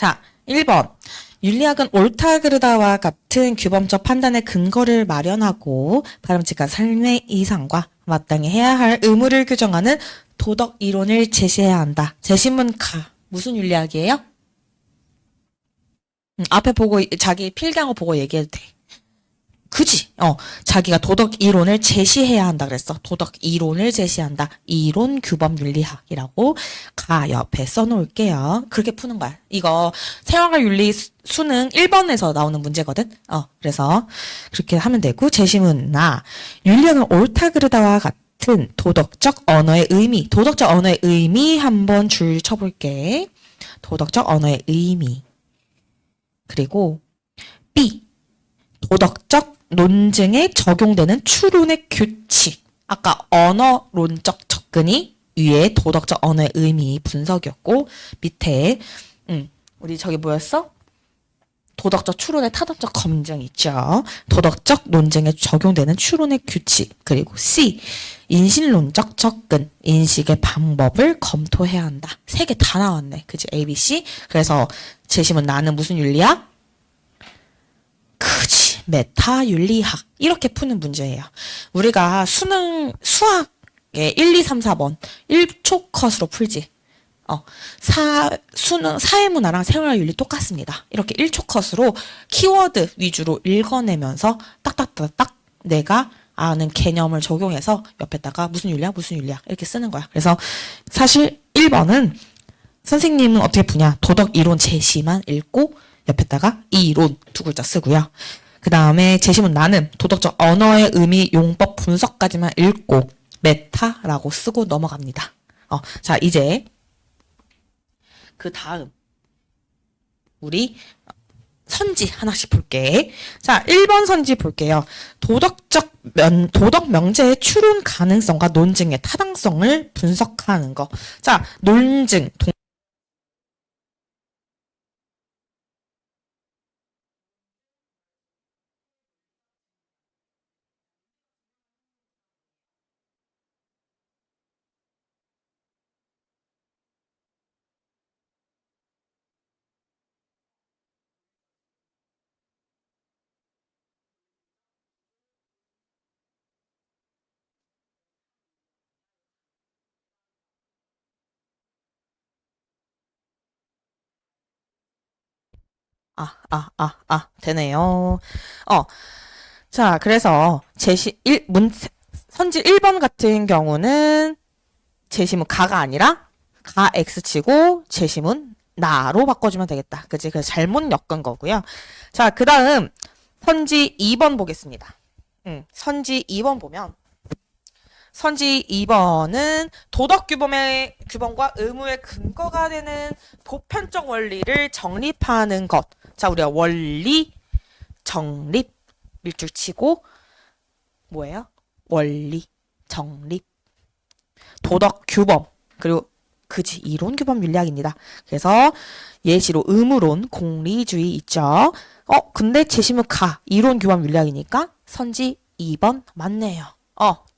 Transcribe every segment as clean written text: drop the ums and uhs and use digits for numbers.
자, 1번. 윤리학은 옳다 그르다와 같은 규범적 판단의 근거를 마련하고 바람직한 삶의 이상과 마땅히 해야 할 의무를 규정하는 도덕 이론을 제시해야 한다. 제시문 가. 무슨 윤리학이에요? 앞에 보고 자기 필기한 거 보고 얘기해도 돼. 그지? 자기가 도덕 이론을 제시해야 한다 그랬어. 도덕 이론을 제시한다. 이론 규범 윤리학이라고 가 옆에 써놓을게요. 그렇게 푸는 거야. 이거 생활과 윤리 수능 1번에서 나오는 문제거든. 그래서 그렇게 하면 되고 제시문 나. 윤리학은 옳다 그르다와 같은 도덕적 언어의 의미. 도덕적 언어의 의미 한번 줄 쳐볼게. 도덕적 언어의 의미. 그리고 B. 도덕적 논증에 적용되는 추론의 규칙. 아까 언어론적 접근이 위에 도덕적 언어의 의미 분석이었고 밑에 우리 저기 뭐였어? 도덕적 추론의 타당적 검증 있죠. 도덕적 논증에 적용되는 추론의 규칙. 그리고 C. 인신론적 접근. 인식의 방법을 검토해야 한다. 세 개 다 나왔네. 그치? A, B, C. 그래서 제시문 나는 무슨 윤리학? 그치. 메타 윤리학. 이렇게 푸는 문제예요. 우리가 수학에 1, 2, 3, 4번 1초 컷으로 풀지. 수능 사회문화랑 생활윤리 똑같습니다. 이렇게 1초 컷으로 키워드 위주로 읽어내면서 딱딱딱딱 내가 아는 개념을 적용해서 옆에다가 무슨 윤리학 이렇게 쓰는 거야. 그래서 사실 1번은 선생님은 어떻게 푸냐? 도덕 이론 제시만 읽고 옆에다가 이론 두 글자 쓰고요. 그 다음에 제시문 나는 도덕적 언어의 의미, 용법 분석까지만 읽고 메타라고 쓰고 넘어갑니다. 자, 이제 그 다음 우리 선지 하나씩 볼게. 자, 1번 선지 볼게요. 도덕 명제의 추론 가능성과 논증의 타당성을 분석하는 거. 자, 논증. 되네요. 자, 그래서 선지 1번 같은 경우는 제시문 가가 아니라 가 X치고 제시문 나로 바꿔주면 되겠다. 그치? 그래서 잘못 엮은 거고요. 자, 그 다음 선지 2번 보겠습니다. 선지 2번 보면 선지 2번은 도덕 규범과 의무의 근거가 되는 보편적 원리를 정립하는 것. 자, 우리가 원리, 정립, 밀줄 치고 뭐예요? 원리, 정립, 도덕 규범, 그리고 그지 이론 규범 윤리학입니다. 그래서 예시로 의무론, 공리주의 있죠. 근데 제시문 가 이론 규범 윤리학이니까 선지 2번 맞네요.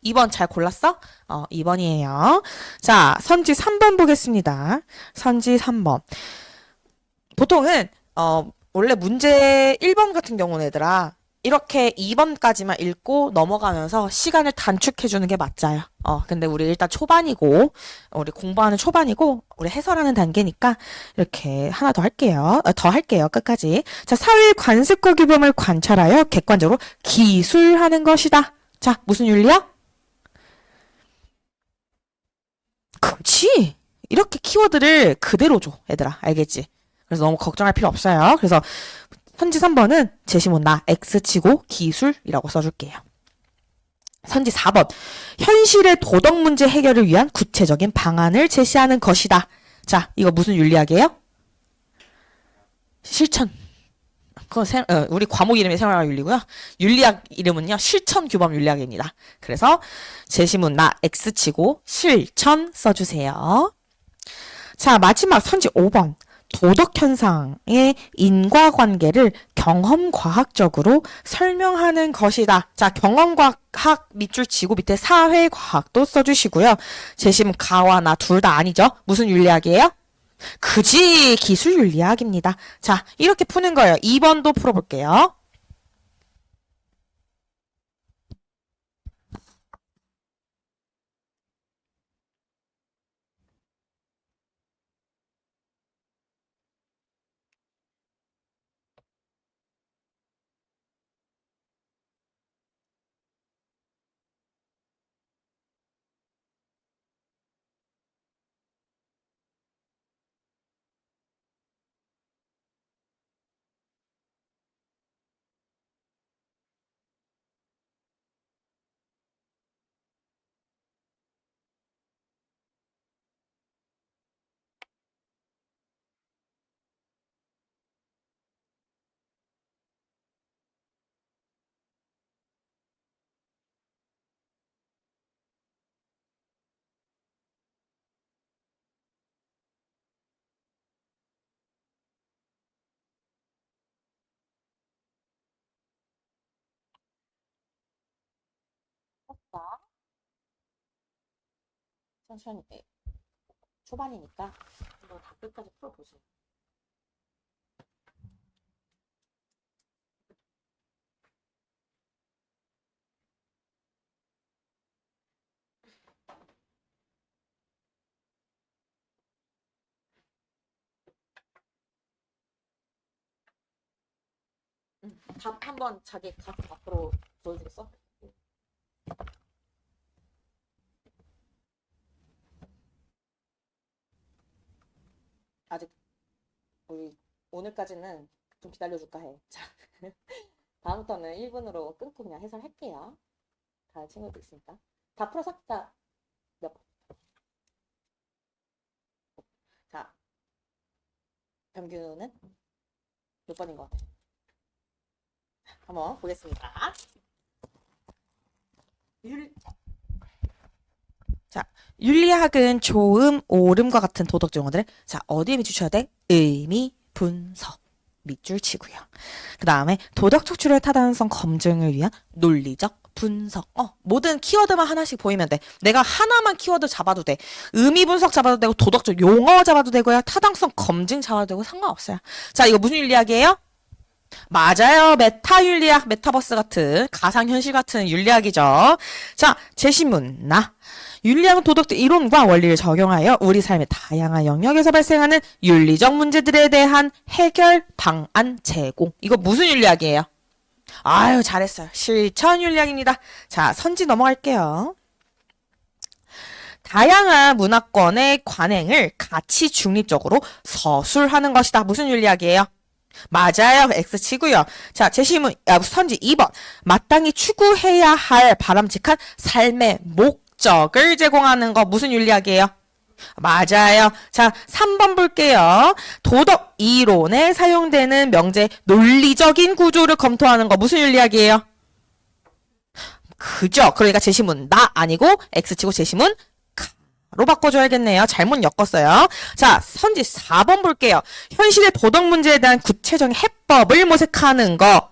2번 잘 골랐어? 2번이에요. 자, 선지 3번 보겠습니다. 선지 3번. 보통은 원래 문제 1번 같은 경우는 얘들아 이렇게 2번까지만 읽고 넘어가면서 시간을 단축해주는 게 맞아요. 근데 우리 일단 초반이고 우리 공부하는 초반이고 우리 해설하는 단계니까 이렇게 하나 더 할게요. 끝까지. 자, 사회 관습과 규범을 관찰하여 객관적으로 기술하는 것이다. 자, 무슨 윤리야? 그치? 이렇게 키워드를 그대로 줘, 얘들아. 알겠지? 그래서 너무 걱정할 필요 없어요. 그래서 선지 3번은 제시문 나 X치고 기술이라고 써줄게요. 선지 4번. 현실의 도덕 문제 해결을 위한 구체적인 방안을 제시하는 것이다. 자, 이거 무슨 윤리학이에요? 실천. 그건 우리 과목 이름이 생활과 윤리고요. 윤리학 이름은요. 실천 규범 윤리학입니다. 그래서 제시문 나 X치고 실천 써주세요. 자, 마지막 선지 5번. 도덕 현상의 인과관계를 경험과학적으로 설명하는 것이다. 자, 경험과학 밑줄 치고 밑에 사회과학도 써주시고요. 제시문 가와 나 둘 다 아니죠? 무슨 윤리학이에요? 그지 기술 윤리학입니다. 자, 이렇게 푸는 거예요. 2번도 풀어볼게요. 천천히 초반이니까 한번 다 끝까지 풀어보세요. 답 한번 자기 답 앞으로 보여주겠어? 아직 우리 오늘까지는 좀 기다려줄까 해. 자, 다음부터는 1분으로 끊고 그냥 해설할게요. 다 친구들 있으니까. 다 풀어서 자, 몇 번? 자, 병규는 몇 번인 것 같아? 한번 보겠습니다. 자, 윤리학은 조음, 오름과 같은 도덕적 용어들을 자, 어디에 밑줄 쳐야 돼? 의미, 분석. 밑줄 치고요. 그 다음에 도덕적 추론의 타당성 검증을 위한 논리적 분석. 모든 키워드만 하나씩 보이면 돼. 내가 하나만 키워드 잡아도 돼. 의미 분석 잡아도 되고, 도덕적 용어 잡아도 되고요. 타당성 검증 잡아도 되고, 상관없어요. 자, 이거 무슨 윤리학이에요? 맞아요. 메타 윤리학, 메타버스 같은, 가상현실 같은 윤리학이죠. 자, 제시문, 나. 윤리학은 도덕적 이론과 원리를 적용하여 우리 삶의 다양한 영역에서 발생하는 윤리적 문제들에 대한 해결 방안 제공. 이거 무슨 윤리학이에요? 아유, 잘했어요. 실천 윤리학입니다. 자, 선지 넘어갈게요. 다양한 문화권의 관행을 가치 중립적으로 서술하는 것이다. 무슨 윤리학이에요? 맞아요. X 치고요. 자, 제시문, 선지 2번. 마땅히 추구해야 할 바람직한 삶의 목적을 제공하는 거 무슨 윤리학이에요? 맞아요. 자, 3번 볼게요. 도덕 이론에 사용되는 명제 논리적인 구조를 검토하는 거 무슨 윤리학이에요? 그죠? 그러니까 제시문 나 아니고 X치고 제시문 로 바꿔줘야겠네요. 잘못 엮었어요. 자, 선지 4번 볼게요. 현실의 도덕 문제에 대한 구체적인 해법을 모색하는 거.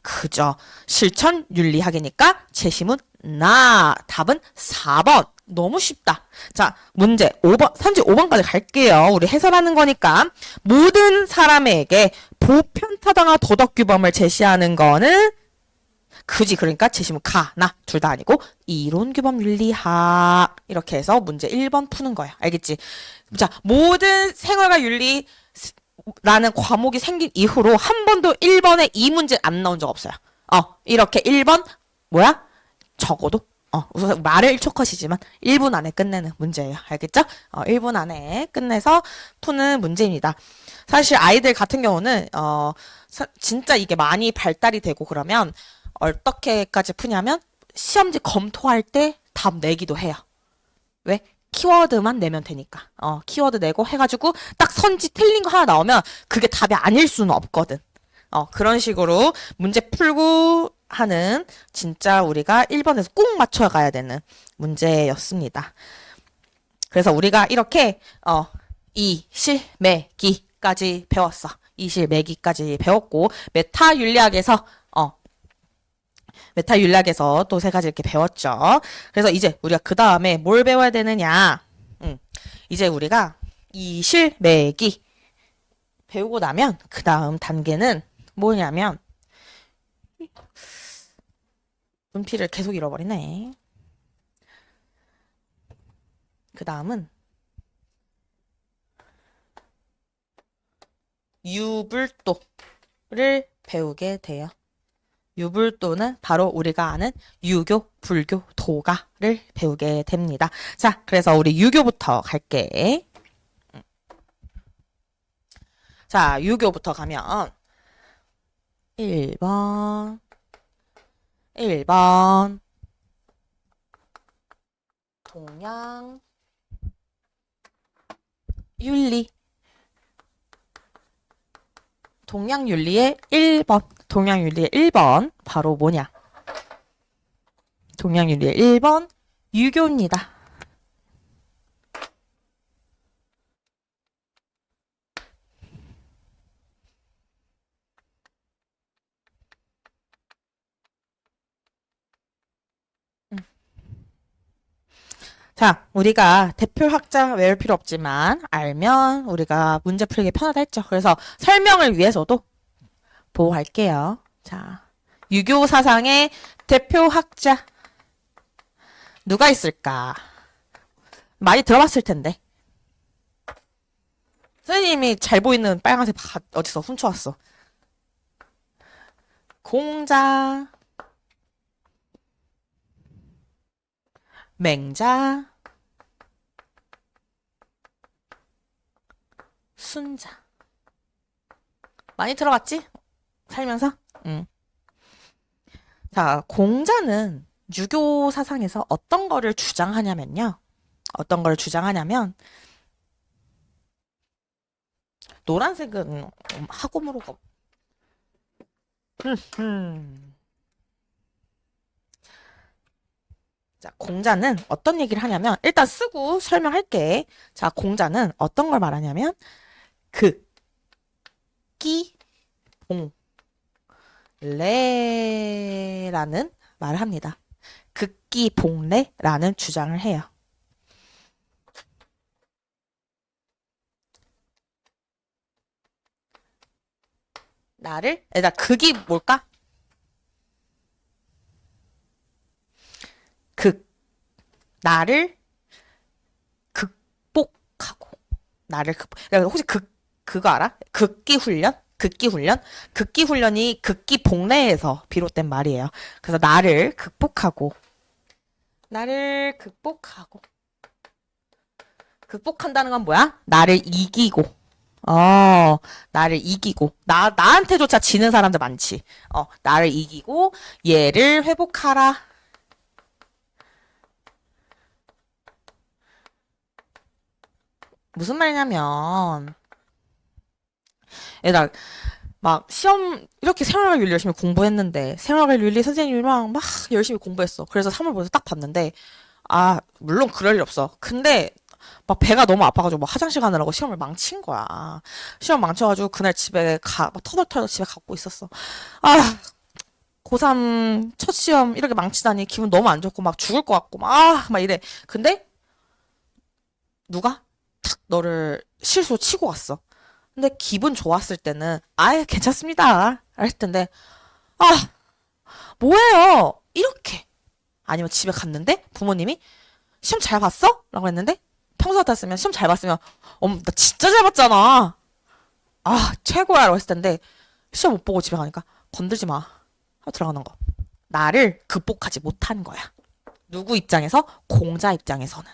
그죠? 실천 윤리학이니까 제시문 나. 답은 4번. 너무 쉽다. 자, 문제 5번, 선지 5번까지 갈게요. 우리 해설하는 거니까. 모든 사람에게 보편타당한 도덕 규범을 제시하는 거는 그지. 그러니까 제시문 가, 나 둘 다 아니고 이론 규범 윤리학 이렇게 해서 문제 1번 푸는 거야. 알겠지? 자, 모든 생활과 윤리라는 과목이 생긴 이후로 한 번도 1번에 이 문제 안 나온 적 없어요. 이렇게 1번 뭐야? 적어도 우선 말을 1초 컷이지만 1분 안에 끝내는 문제예요. 알겠죠? 1분 안에 끝내서 푸는 문제입니다. 사실 아이들 같은 경우는 진짜 이게 많이 발달이 되고 그러면 어떻게까지 푸냐면 시험지 검토할 때 답 내기도 해요. 왜? 키워드만 내면 되니까. 키워드 내고 해가지고 딱 선지 틀린 거 하나 나오면 그게 답이 아닐 수는 없거든. 그런 식으로 문제 풀고 하는 진짜 우리가 1번에서 꼭 맞춰가야 되는 문제였습니다. 그래서 우리가 이렇게 이실매기까지 배웠어. 이실매기까지 배웠고 메타 윤리학에서 메타 윤리학에서 또 세 가지 이렇게 배웠죠. 그래서 이제 우리가 그 다음에 뭘 배워야 되느냐? 이제 우리가 이실매기 배우고 나면 그 다음 단계는 뭐냐면 문피를 계속 잃어버리네. 그 다음은 유불도를 배우게 돼요. 유불도는 바로 우리가 아는 유교, 불교, 도가를 배우게 됩니다. 자, 그래서 우리 유교부터 갈게. 자, 유교부터 가면 1번 동양 윤리 동양윤리의 1번 바로 뭐냐? 동양윤리의 1번 유교입니다. 자, 우리가 대표학자 외울 필요 없지만 알면 우리가 문제 풀기 편하다 했죠. 그래서 설명을 위해서도 보호할게요. 자, 유교 사상의 대표학자 누가 있을까? 많이 들어봤을 텐데. 선생님이 잘 보이는 빨간색 어디서 훔쳐왔어. 공자, 맹자, 순자. 많이 들어봤지? 살면서? 응. 자, 공자는 유교 사상에서 어떤 거를 주장하냐면요. 노란색은 학음으로 자, 공자는 어떤 얘기를 하냐면 일단 쓰고 설명할게. 자, 공자는 어떤 걸 말하냐면 극기 봉래라는 말을 합니다. 극기 봉래라는 주장을 해요. 일단 극이 뭘까? 나를 극복하고 혹시 그거 알아? 극기 훈련이 극기 복례에서 비롯된 말이에요. 그래서 나를 극복한다는 건 뭐야? 나를 이기고 나한테조차 지는 사람들 많지. 나를 이기고 얘를 회복하라. 무슨 말이냐면 얘들아 막 시험 이렇게 생활과 윤리 열심히 공부했는데 생활과 윤리 선생님이랑 막 열심히 공부했어. 그래서 3월 보면서 딱 봤는데 물론 그럴 일 없어. 근데 막 배가 너무 아파가지고 막 화장실 가느라고 시험을 망친 거야. 시험 망쳐가지고 그날 집에 막 터덜터덜 집에 갖고 있었어. 고3 첫 시험 이렇게 망치다니 기분 너무 안 좋고 막 죽을 것 같고 막 이래. 근데 누가 탁 너를 실수로 치고 갔어. 근데 기분 좋았을 때는 괜찮습니다. 했을 텐데 뭐예요? 이렇게. 아니면 집에 갔는데 부모님이 시험 잘 봤어? 라고 했는데 평소 같았으면 시험 잘 봤으면 나 진짜 잘 봤잖아. 최고야 라고 했을 텐데 시험 못 보고 집에 가니까 건들지 마 하고 들어가는 거. 나를 극복하지 못한 거야. 누구 입장에서? 공자 입장에서는.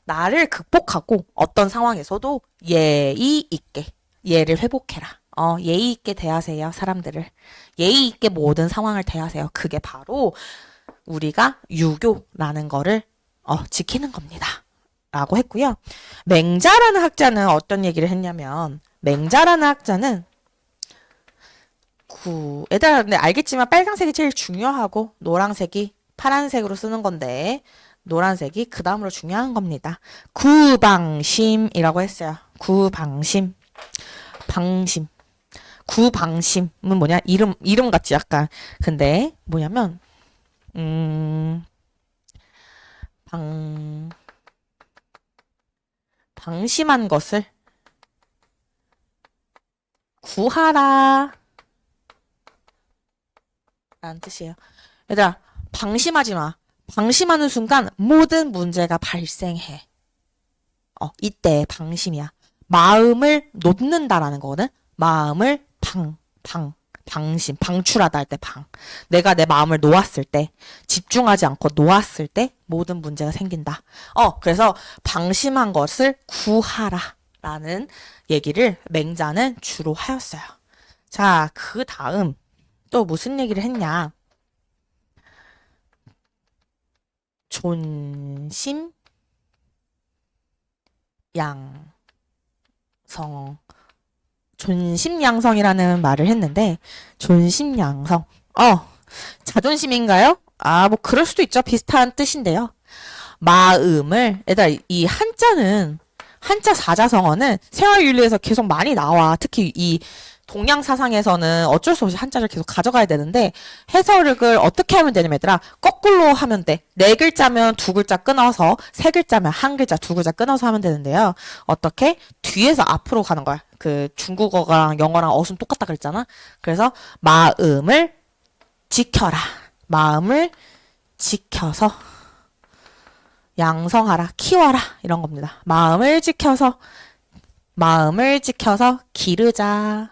나를 극복하고 어떤 상황에서도 예의 있게 얘를 회복해라. 예의 있게 대하세요, 사람들을. 예의 있게 모든 상황을 대하세요. 그게 바로 우리가 유교라는 거를 지키는 겁니다. 라고 했고요. 맹자라는 학자는 어떤 얘기를 했냐면 맹자라는 학자는 얘들아 근데 알겠지만 빨간색이 제일 중요하고 노란색이 파란색으로 쓰는 건데 노란색이 그 다음으로 중요한 겁니다. 구방심이라고 했어요. 구방심은 뭐냐? 이름 같지 약간. 근데 뭐냐면 방심한 것을 구하라 라는 뜻이에요. 얘들아, 방심하지 마. 방심하는 순간 모든 문제가 발생해. 이때 방심이야. 마음을 놓는다라는 거거든. 마음을 방심, 방출하다 할 때 내가 내 마음을 놓았을 때, 집중하지 않고 놓았을 때 모든 문제가 생긴다. 그래서 방심한 것을 구하라 라는 얘기를 맹자는 주로 하였어요. 자, 그 다음 또 무슨 얘기를 했냐. 존심, 양성. 존심양성이라는 말을 했는데, 존심양성. 자존심인가요? 뭐 그럴 수도 있죠. 비슷한 뜻인데요. 마음을, 얘들아, 이 한자 사자성어는 생활윤리에서 계속 많이 나와. 특히 이 동양 사상에서는 어쩔 수 없이 한자를 계속 가져가야 되는데, 해석을 어떻게 하면 되냐면, 얘들아, 거꾸로 하면 돼. 네 글자면 두 글자 끊어서, 세 글자면 한 글자, 두 글자 끊어서 하면 되는데요. 어떻게? 뒤에서 앞으로 가는 거야. 그 중국어랑 영어랑 어순 똑같다 그랬잖아. 그래서 마음을 지켜라. 마음을 지켜서 양성하라. 키워라. 이런 겁니다. 마음을 지켜서 기르자.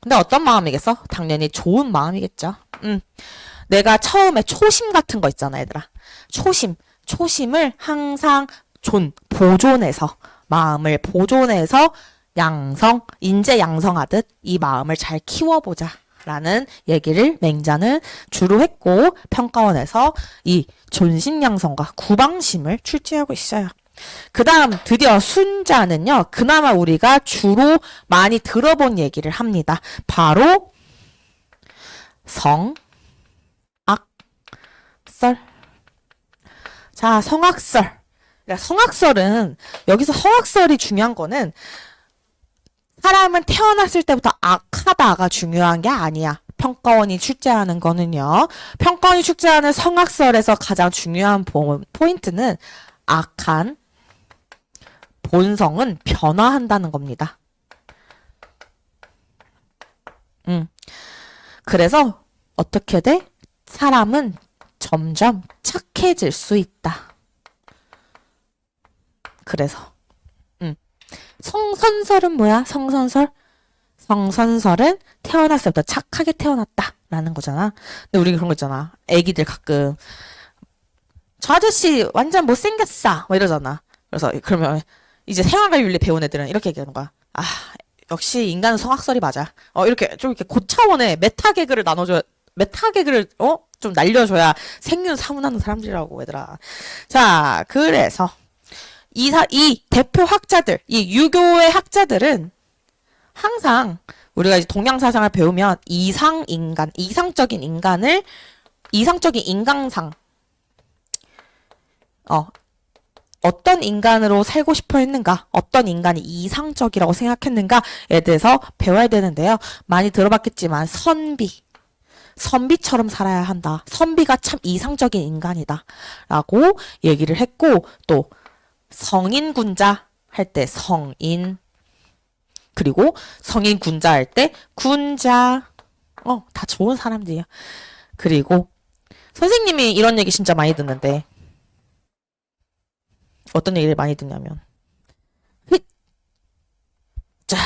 근데 어떤 마음이겠어? 당연히 좋은 마음이겠죠. 내가 처음에 초심 같은 거 있잖아, 얘들아. 초심을 항상 보존해서, 마음을 보존해서 인재 양성하듯 이 마음을 잘 키워보자 라는 얘기를 맹자는 주로 했고, 평가원에서 이 존심양성과 구방심을 출제하고 있어요. 그 다음 드디어 순자는요, 그나마 우리가 주로 많이 들어본 얘기를 합니다. 바로 성악설. 자, 성악설. 그러니까 성악설은, 여기서 성악설이 중요한 거는 사람은 태어났을 때부터 악하다가 중요한 게 아니야. 평가원이 출제하는 거는요. 평가원이 출제하는 성악설에서 가장 중요한 포인트는 악한 본성은 변화한다는 겁니다. 그래서 어떻게 돼? 사람은 점점 착해질 수 있다. 그래서 성선설은 뭐야? 성선설은 태어났을 때부터 착하게 태어났다 라는 거잖아. 근데 우리 그런 거 있잖아. 애기들 가끔 저 아저씨 완전 못생겼어 뭐 이러잖아. 그래서 그러면 이제 생활과윤리 배운 애들은 이렇게 얘기하는 거야. 역시 인간은 성악설이 맞아. 이렇게 좀 이렇게 고차원의 메타개그를 좀 날려줘야 생윤 사문하는 사람들이라고, 얘들아. 자, 그래서 이 대표 학자들, 이 유교의 학자들은 항상 우리가 이제 동양 사상을 배우면 이상적인 인간상, 어떤 인간으로 살고 싶어 했는가, 어떤 인간이 이상적이라고 생각했는가에 대해서 배워야 되는데요. 많이 들어봤겠지만 선비처럼 살아야 한다. 선비가 참 이상적인 인간이다 라고 얘기를 했고, 또 성인군자 할 때 성인, 그리고 성인군자 할 때 군자, 다 좋은 사람들이야. 그리고 선생님이 이런 얘기 진짜 많이 듣는데, 어떤 얘기를 많이 듣냐면, 자,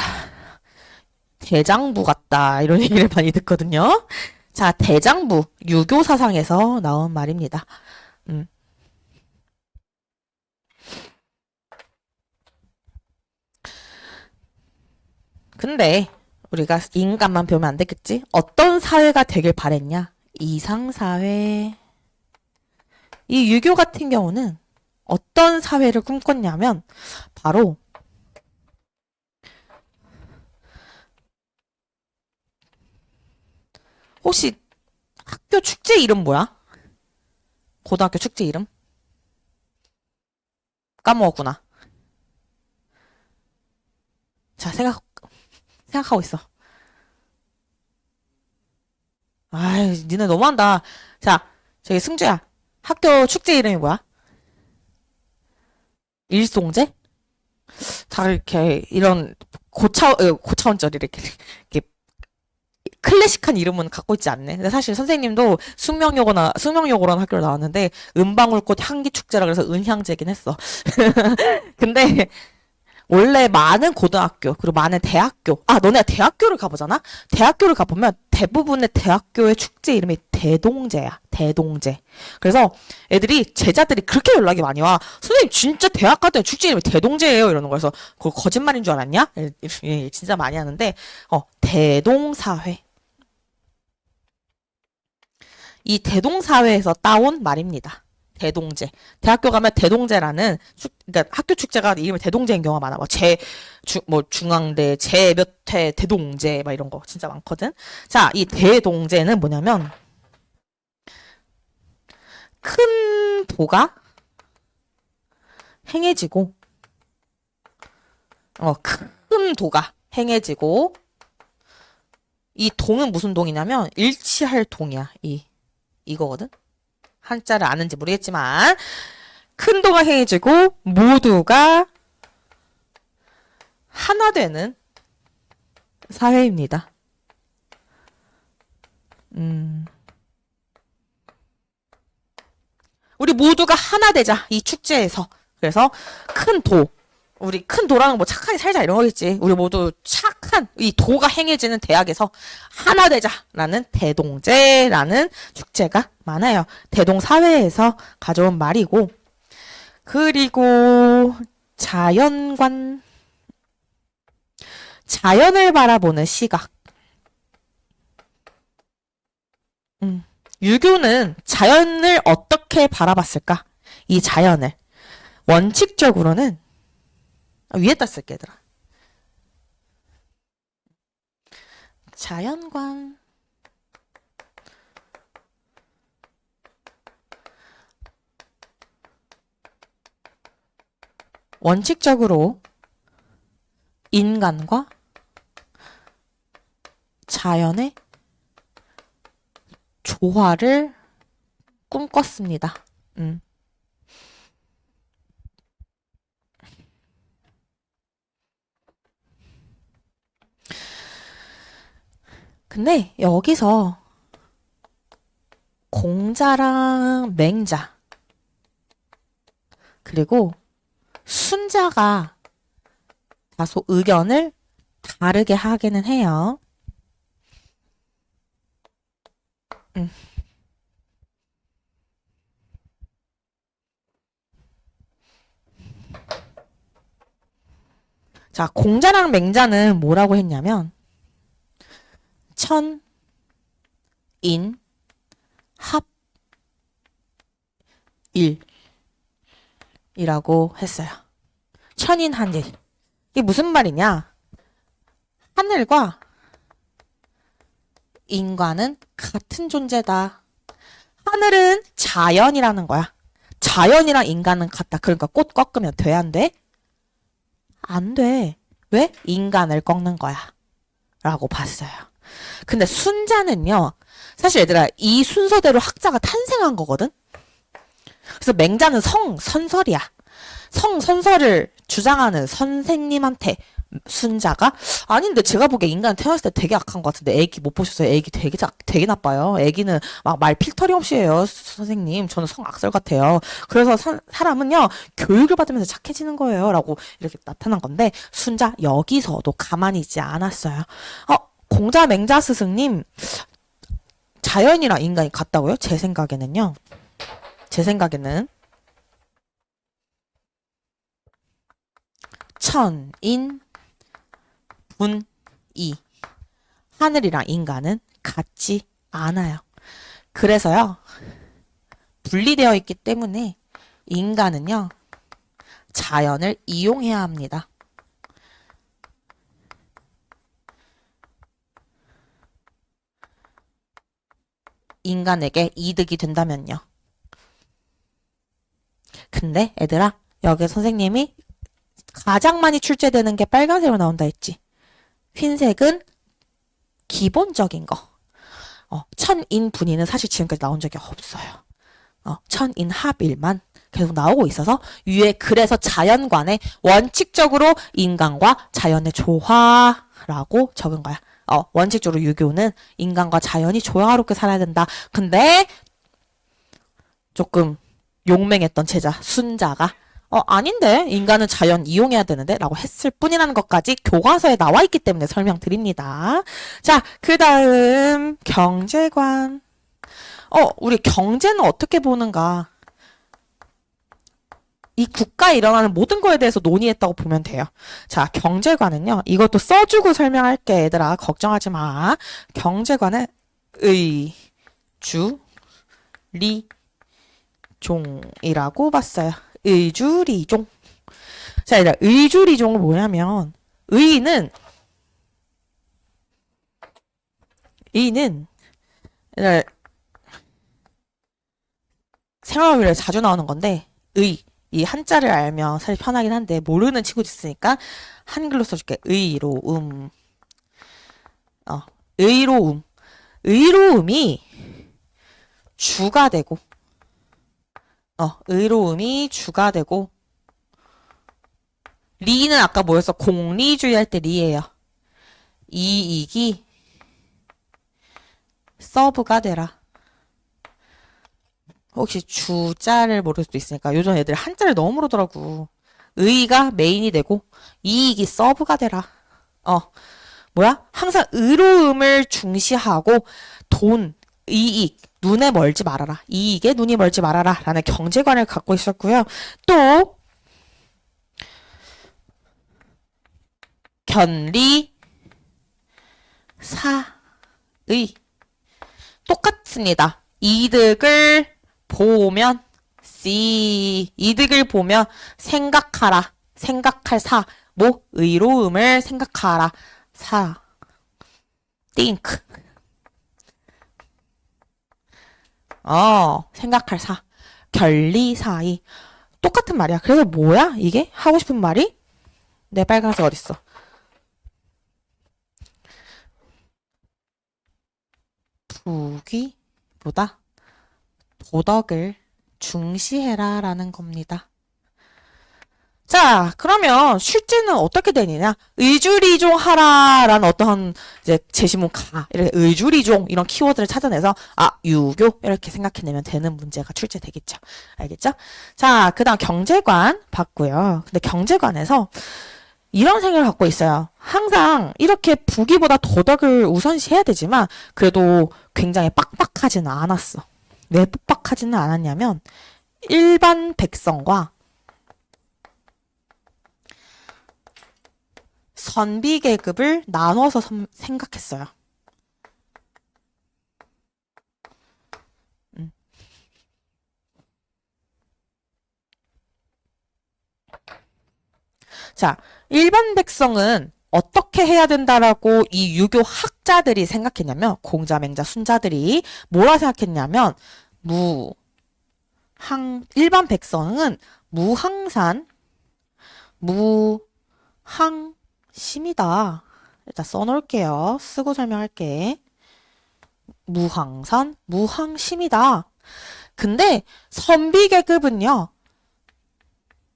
대장부 같다 이런 얘기를 많이 듣거든요. 자, 대장부, 유교 사상에서 나온 말입니다. 근데 우리가 인간만 배우면 안 되겠지? 어떤 사회가 되길 바랬냐? 이상사회. 이 유교 같은 경우는 어떤 사회를 꿈꿨냐면 바로 혹시 학교 축제 이름 뭐야? 고등학교 축제 이름? 까먹었구나. 자, 생각하고 있어. 아이, 니네 너무한다. 자, 저기 승주야. 학교 축제 이름이 뭐야? 일송제? 다 이렇게 이런 고차원짜리 이렇게 클래식한 이름은 갖고 있지 않네. 근데 사실 선생님도 숙명여고라는 학교를 나왔는데 은방울꽃 향기축제라 그래서 은향제긴 했어. 근데 원래 많은 고등학교 그리고 많은 대학교 너네가 대학교를 가보잖아. 대학교를 가보면 대부분의 대학교의 축제 이름이 대동제야. 대동제. 그래서 제자들이 그렇게 연락이 많이 와. 선생님 진짜 대학 갔더니 축제 이름이 대동제예요 이러는 거여서 그거 거짓말인 줄 알았냐? 진짜 많이 하는데 대동사회. 이 대동사회에서 따온 말입니다. 대동제. 대학교 가면 대동제라는 그러니까 학교 축제가 이름이 대동제인 경우가 많아. 중앙대, 몇 회 대동제 막 이런 거 진짜 많거든. 자, 이 대동제는 뭐냐면 큰 도가 행해지고 큰 도가 행해지고 이 동은 무슨 동이냐면 일치할 동이야. 이거거든. 한자를 아는지 모르겠지만 큰 도가 행해지고 모두가 하나 되는 사회입니다. 우리 모두가 하나 되자 이 축제에서. 그래서 우리 큰 도라는 뭐 착하게 살자 이런 거겠지. 우리 모두 착한 이 도가 행해지는 대학에서 하나 되자라는 대동제라는 축제가 많아요. 대동사회에서 가져온 말이고, 그리고 자연을 바라보는 시각. 유교는 자연을 어떻게 바라봤을까? 이 자연을 원칙적으로는 위에다 쓸게 얘들아. 자연관 원칙적으로 인간과 자연의 조화를 꿈꿨습니다. 근데 여기서 공자랑 맹자 그리고 순자가 다소 의견을 다르게 하기는 해요. 자, 공자랑 맹자는 뭐라고 했냐면 천, 인, 합, 일 이라고 했어요. 천인한일. 이게 무슨 말이냐? 하늘과 인과는 같은 존재다. 하늘은 자연이라는 거야. 자연이랑 인간은 같다. 그러니까 꽃 꺾으면 돼, 안 돼? 안 돼. 왜? 인간을 꺾는 거야. 라고 봤어요. 근데 순자는요. 사실 얘들아 이 순서대로 학자가 탄생한 거거든. 그래서 맹자는 선설이야. 선설을 주장하는 선생님한테 순자가 아닌데 제가 보기에 인간은 태어났을 때 되게 악한 것 같은데 애기 못 보셨어요? 애기 되게 나빠요. 애기는 막 말 필터리 없이 해요. 선생님 저는 성악설 같아요. 그래서 사람은요 교육을 받으면서 착해지는 거예요. 라고 이렇게 나타난 건데 순자 여기서도 가만히 있지 않았어요. 공자 맹자 스승님 자연이랑 인간이 같다고요? 제 생각에는 천인 분이 하늘이랑 인간은 같지 않아요. 그래서요 분리되어 있기 때문에 인간은요 자연을 이용해야 합니다. 인간에게 이득이 된다면요. 근데 얘들아 여기 선생님이 가장 많이 출제되는 게 빨간색으로 나온다 했지. 흰색은 기본적인 거. 천인분이는 사실 지금까지 나온 적이 없어요. 천인합일만 계속 나오고 있어서 유의 그래서 자연관에 원칙적으로 인간과 자연의 조화라고 적은 거야. 원칙적으로 유교는 인간과 자연이 조화롭게 살아야 된다. 근데 조금 용맹했던 제자 순자가 아닌데 인간은 자연 이용해야 되는데 라고 했을 뿐이라는 것까지 교과서에 나와 있기 때문에 설명드립니다. 자, 그 다음 경제관. 우리 경제는 어떻게 보는가? 이 국가에 일어나는 모든 거에 대해서 논의했다고 보면 돼요. 자, 경제관은요. 이것도 써주고 설명할게, 얘들아. 걱정하지 마. 경제관은 의, 주, 리, 종이라고 봤어요. 의주리종. 자, 얘들아, 의주리종은 뭐냐면 의는 얘들아, 생활비를 자주 나오는 건데 이 한자를 알면 사실 편하긴 한데 모르는 친구도 있으니까 한글로 써줄게. 의로움. 의로움. 의로움이 주가 되고 의로움이 주가 되고 리는 아까 뭐였어? 공리주의 할 때 리예요. 이익이 서브가 되라. 혹시 주자를 모를 수도 있으니까 요즘 애들 한자를 너무 모르더라고. 의가 메인이 되고 이익이 서브가 되라. 항상 의로움을 중시하고 돈, 이익, 눈에 멀지 말아라. 이익에 눈이 멀지 말아라. 라는 경제관을 갖고 있었고요. 또 견리, 사의 똑같습니다. 이득을 보면 이득을 보면 생각하라. 생각할 의로움을 생각하라. think. 생각할 결리사의. 똑같은 말이야. 그래서 뭐야? 이게? 하고 싶은 말이? 내 빨간색 어딨어? 부귀보다 도덕을 중시해라 라는 겁니다. 자, 그러면 실제는 어떻게 되느냐? 의주리종하라라는 어떤 이제 제시문 이렇게 의주리종 이런 키워드를 찾아내서 유교 이렇게 생각해내면 되는 문제가 출제되겠죠. 알겠죠? 자, 그다음 경제관 봤고요. 근데 경제관에서 이런 생각을 갖고 있어요. 항상 이렇게 부귀보다 도덕을 우선시해야 되지만 그래도 굉장히 빡빡하지는 않았어. 왜 빡빡하지는 않았냐면 일반 백성과 선비 계급을 나눠서 생각했어요. 자, 일반 백성은 어떻게 해야 된다라고 이 유교 학자들이 생각했냐면 공자맹자 순자들이 뭐라 생각했냐면 일반 백성은 무항산 무항심이다. 일단 써놓을게요. 쓰고 설명할게. 무항산 무항심이다. 근데 선비 계급은요.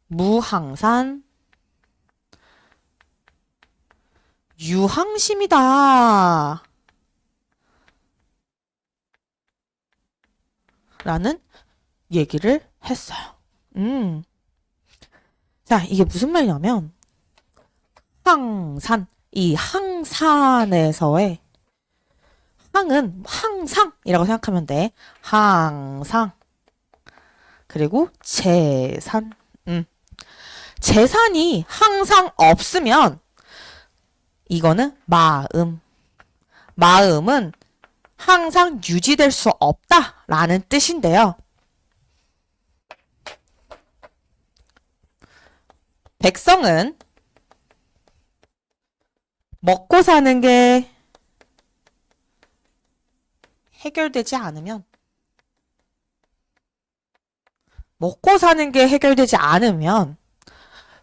무항산 유항심이다. 라는 얘기를 했어요. 자, 이게 무슨 말이냐면 항산, 이 항산에서의 항은 항상이라고 생각하면 돼. 항상. 그리고 재산. 재산이 항상 없으면 이거는 마음은 항상 유지될 수 없다라는 뜻인데요. 백성은 먹고 사는 게 해결되지 않으면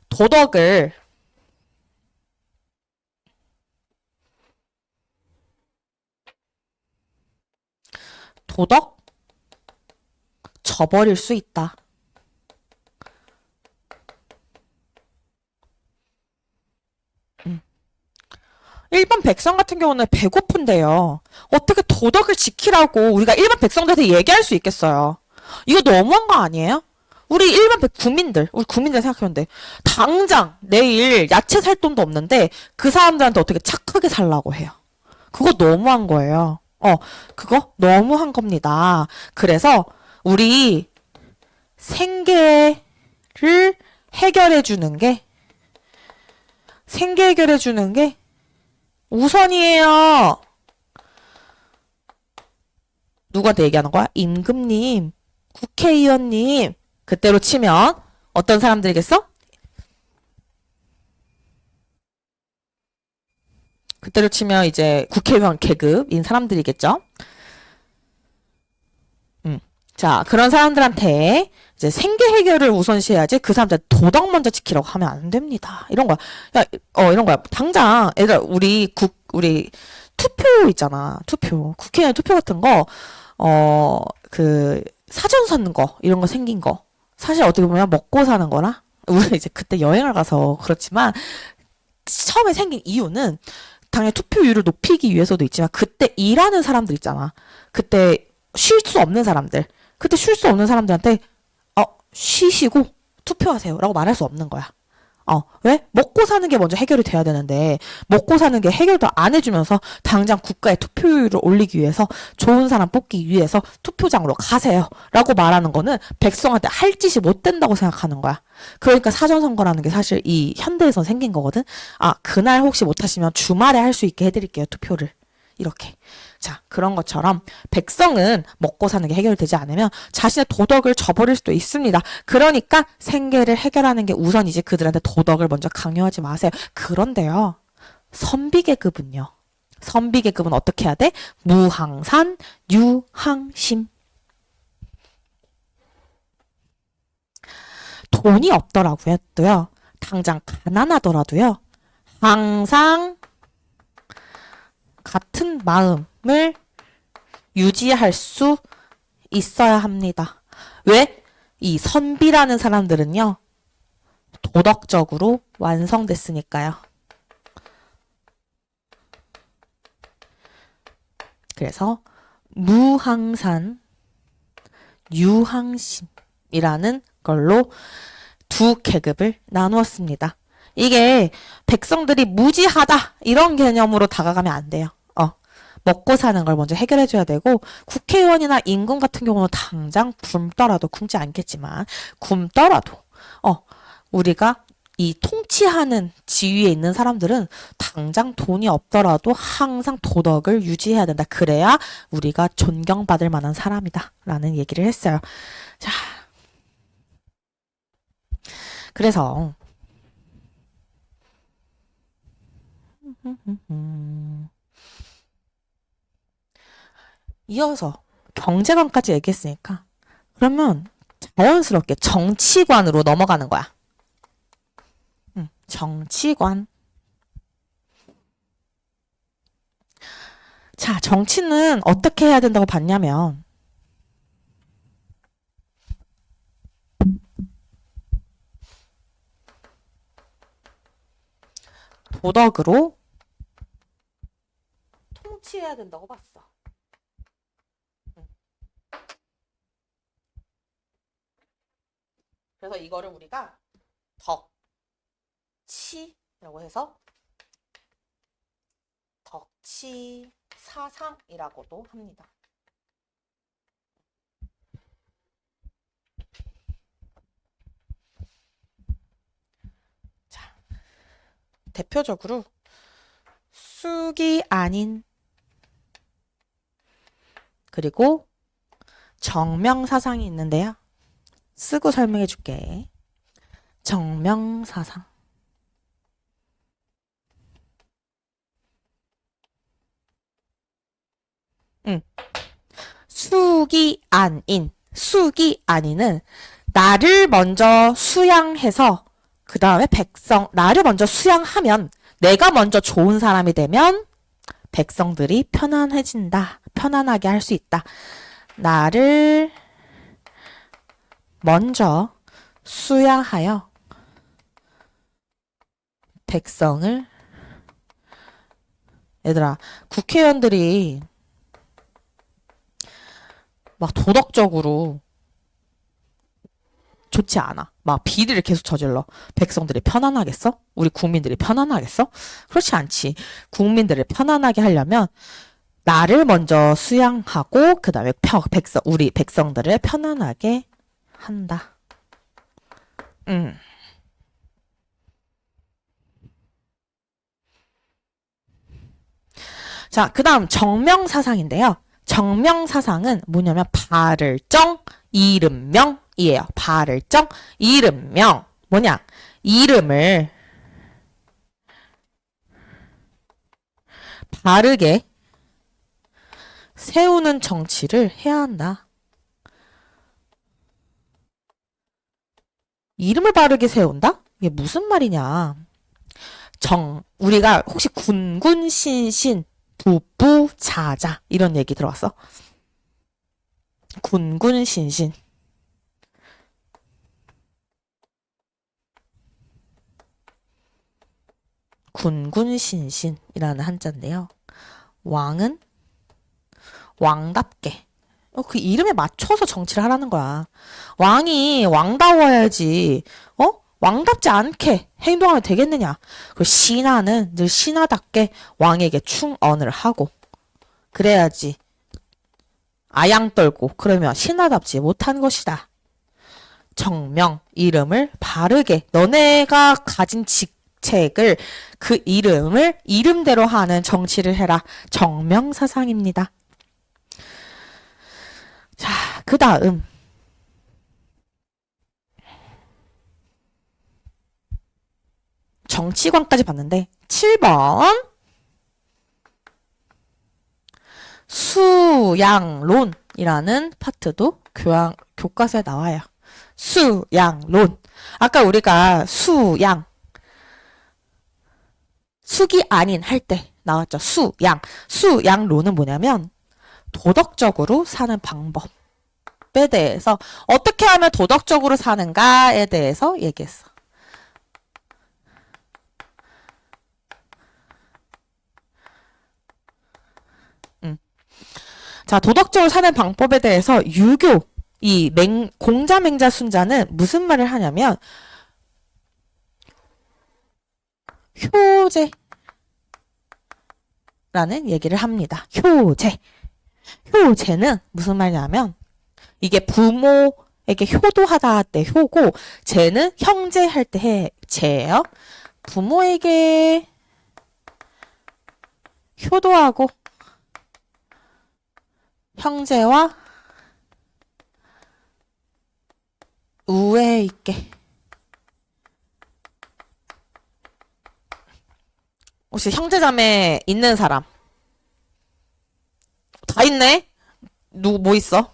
도덕을 저버릴 수 있다. 백성 같은 경우는 배고픈데요. 어떻게 도덕을 지키라고 우리가 일반 백성들한테 얘기할 수 있겠어요? 이거 너무한 거 아니에요? 우리 일반 국민들, 우리 국민들 생각해보는데, 당장 내일 야채 살 돈도 없는데 그 사람들한테 어떻게 착하게 살라고 해요? 그거 너무한 거예요. 그거 너무한 겁니다. 그래서 우리 생계를 해결해 주는 게, 생계 해결해 주는 게 우선이에요. 누구한테 얘기하는 거야? 임금님, 국회의원님. 그때로 치면 어떤 사람들이겠어? 그때로 치면 이제 국회의원 계급인 사람들이겠죠? 자, 그런 사람들한테 이제 생계 해결을 우선시해야지 그 사람들 도덕 먼저 지키라고 하면 안 됩니다. 이런 거야. 이런 거야. 당장 얘들아, 우리 투표 있잖아. 투표. 국회의원 투표 같은 거, 사전 선거 이런 거 생긴 거. 사실 어떻게 보면 먹고 사는 거나 우리 이제 그때 여행을 가서 그렇지만 처음에 생긴 이유는 당연히 투표율을 높이기 위해서도 있지만 그때 일하는 사람들 있잖아. 그때 쉴 수 없는 사람들. 그때 쉴 수 없는 사람들한테 쉬시고 투표하세요라고 말할 수 없는 거야. 왜? 먹고 사는 게 먼저 해결이 돼야 되는데 먹고 사는 게 해결도 안 해주면서 당장 국가의 투표율을 올리기 위해서 좋은 사람 뽑기 위해서 투표장으로 가세요 라고 말하는 거는 백성한테 할 짓이 못 된다고 생각하는 거야. 그러니까 사전선거라는 게 사실 이 현대에서 생긴 거거든. 그날 혹시 못하시면 주말에 할 수 있게 해드릴게요, 투표를. 이렇게. 자, 그런 것처럼 백성은 먹고 사는 게 해결되지 않으면 자신의 도덕을 저버릴 수도 있습니다. 그러니까 생계를 해결하는 게 우선이지 그들한테 도덕을 먼저 강요하지 마세요. 그런데요, 선비계급은요. 선비계급은 어떻게 해야 돼? 무항산, 유항심. 돈이 없더라고요. 당장 가난하더라도요. 항상 같은 마음을 유지할 수 있어야 합니다. 왜? 이 선비라는 사람들은요, 도덕적으로 완성됐으니까요. 그래서 무항산, 유항심이라는 걸로 두 계급을 나누었습니다. 이게 백성들이 무지하다 이런 개념으로 다가가면 안 돼요. 먹고 사는 걸 먼저 해결해줘야 되고 국회의원이나 임금 같은 경우는 당장 굶더라도 굶지 않겠지만 굶더라도 우리가 이 통치하는 지위에 있는 사람들은 당장 돈이 없더라도 항상 도덕을 유지해야 된다. 그래야 우리가 존경받을 만한 사람이다 라는 얘기를 했어요. 자, 그래서 이어서 경제관까지 얘기했으니까 그러면 자연스럽게 정치관으로 넘어가는 거야. 정치관. 자, 정치는 어떻게 해야 된다고 봤냐면 도덕으로 통치해야 된다고 봤어. 그래서 이거를 우리가 덕치라고 해서 덕치 사상이라고도 합니다. 자, 대표적으로 쑥이 아닌 그리고 정명사상이 있는데요. 쓰고 설명해 줄게. 정명사상. 쑥이 아닌, 쑥이 아닌은 나를 먼저 수양해서 그 다음에 나를 먼저 수양하면 내가 먼저 좋은 사람이 되면 백성들이 편안해진다. 편안하게 할 수 있다. 나를 먼저 수양하여 얘들아, 국회의원들이 막 도덕적으로 좋지 않아. 막 비리를 계속 저질러. 백성들이 편안하겠어? 우리 국민들이 편안하겠어? 그렇지 않지. 국민들을 편안하게 하려면 나를 먼저 수양하고 그 다음에 우리 백성들을 편안하게 한다. 자, 그 다음 정명사상인데요. 정명사상은 뭐냐면 발을정, 이름명이에요. 발을정, 이름명. 뭐냐? 이름을 바르게 세우는 정치를 해야 한다. 이름을 바르게 세운다? 이게 무슨 말이냐? 우리가 혹시 군군신신, 부부자자 이런 얘기 들어봤어? 군군신신. 군군신신이라는 한자인데요. 왕은 왕답게. 그 이름에 맞춰서 정치를 하라는 거야. 왕이 왕다워야지. 왕답지 않게 행동하면 되겠느냐. 그리고 신하는 늘 신하답게 왕에게 충언을 하고 그래야지. 아양 떨고 그러면 신하답지 못한 것이다. 정명, 이름을 바르게 너네가 가진 직책을 그 이름을 이름대로 하는 정치를 해라. 정명사상입니다. 자, 그 다음 정치관까지 봤는데 7번 수양론이라는 파트도 교과서에 나와요. 수양론. 아까 우리가 숙이 아닌 할 때 나왔죠. 수양론은 뭐냐면 도덕적으로 사는 방법에 대해서 어떻게 하면 도덕적으로 사는가에 대해서 얘기했어. 자, 도덕적으로 사는 방법에 대해서 유교, 공자맹자 순자는 무슨 말을 하냐면 효제라는 얘기를 합니다. 효제는 무슨 말이냐면 이게 부모에게 효도하다 할 때 효고 제는 형제할 때 제예요. 부모에게 효도하고 형제와 우애 있게. 혹시 형제자매 있는 사람? 다 있네? 뭐 있어?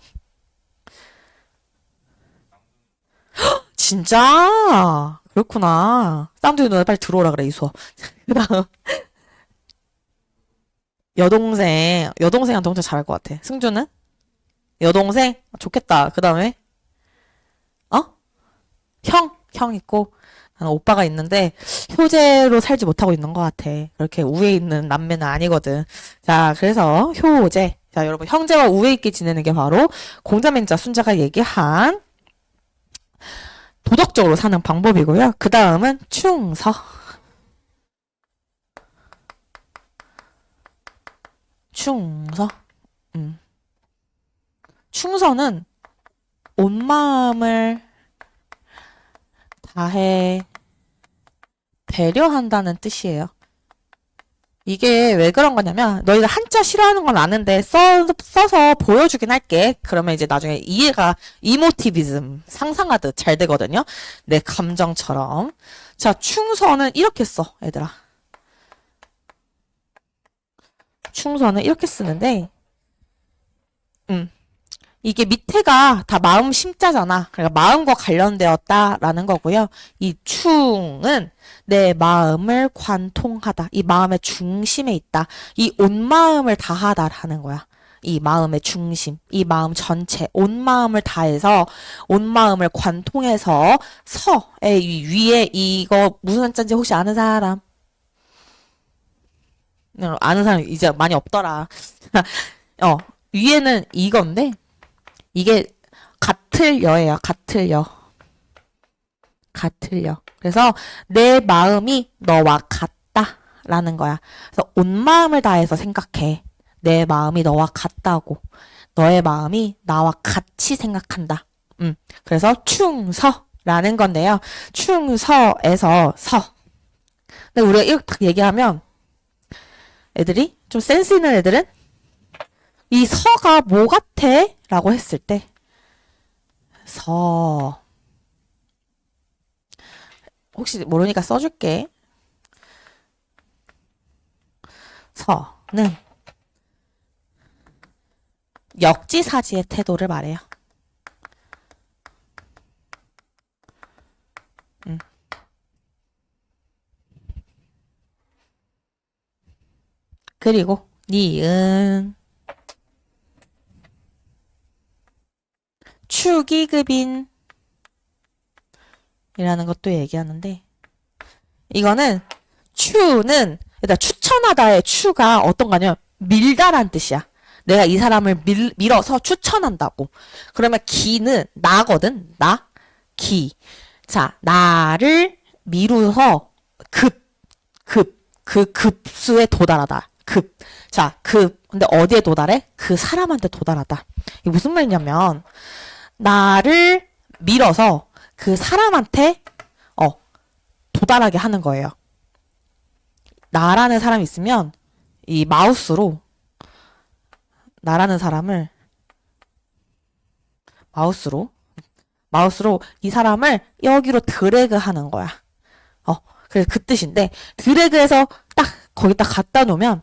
진짜? 그렇구나. 쌍둥이 누나 빨리 들어오라 그래, 이수어. 그 다음. 여동생한테 엄청 잘할 것 같아. 승주는? 여동생? 좋겠다. 그 다음에? 형 있고, 나는 오빠가 있는데, 효제로 살지 못하고 있는 것 같아. 그렇게 우애 있는 남매는 아니거든. 자, 그래서, 효제. 자, 여러분, 형제와 우애 있게 지내는 게 바로, 공자맹자 순자가 얘기한, 도덕적으로 사는 방법이고요. 그 다음은, 충서. 충서는 온 마음을 다해 배려한다는 뜻이에요. 이게 왜 그런 거냐면 너희가 한자 싫어하는 건 아는데 써서 보여주긴 할게. 그러면 이제 나중에 이해가 이모티비즘 상상하듯 잘 되거든요. 내 감정처럼. 자, 충서는 이렇게 써, 얘들아. 충서는 이렇게 쓰는데 이게 밑에가 다 마음 심자잖아. 그러니까 마음과 관련되었다라는 거고요. 이 충은 내 마음을 관통하다. 이 마음의 중심에 있다. 이 온 마음을 다하다라는 거야. 이 마음의 중심, 이 마음 전체, 온 마음을 다해서 온 마음을 관통해서 위에 이거 무슨 한자인지 혹시 아는 사람? 아는 사람 이제 많이 없더라. 어, 위에는 이건데, 이게 같을 여예요. 같을 여. 같을 여. 그래서 내 마음이 너와 같다. 라는 거야. 그래서 온 마음을 다해서 생각해. 내 마음이 너와 같다고. 너의 마음이 나와 같이 생각한다. 그래서 충서라는 건데요. 충서에서 서. 근데 우리가 이렇게 딱 얘기하면 애들이 좀 센스 있는 애들은 이 서가 뭐 같아? 라고 했을 때 서. 혹시 모르니까 써줄게. 서는 역지사지의 태도를 말해요. 그리고 니은 추기급인 이라는 것도 얘기하는데 이거는 추는 일단 추천하다의 추가 어떤 거냐면 밀다란 뜻이야. 내가 이 사람을 밀어서 추천한다고. 그러면 기는 나거든. 나. 기. 자, 나를 미루서 그 급수에 도달하다. 급. 자, 근데 어디에 도달해? 그 사람한테 도달하다. 이게 무슨 말이냐면 나를 밀어서 그 사람한테 도달하게 하는 거예요. 나라는 사람이 있으면 이 마우스로 나라는 사람을 마우스로 이 사람을 여기로 드래그 하는 거야. 그래서 그 뜻인데 드래그해서 딱 거기다 갖다 놓으면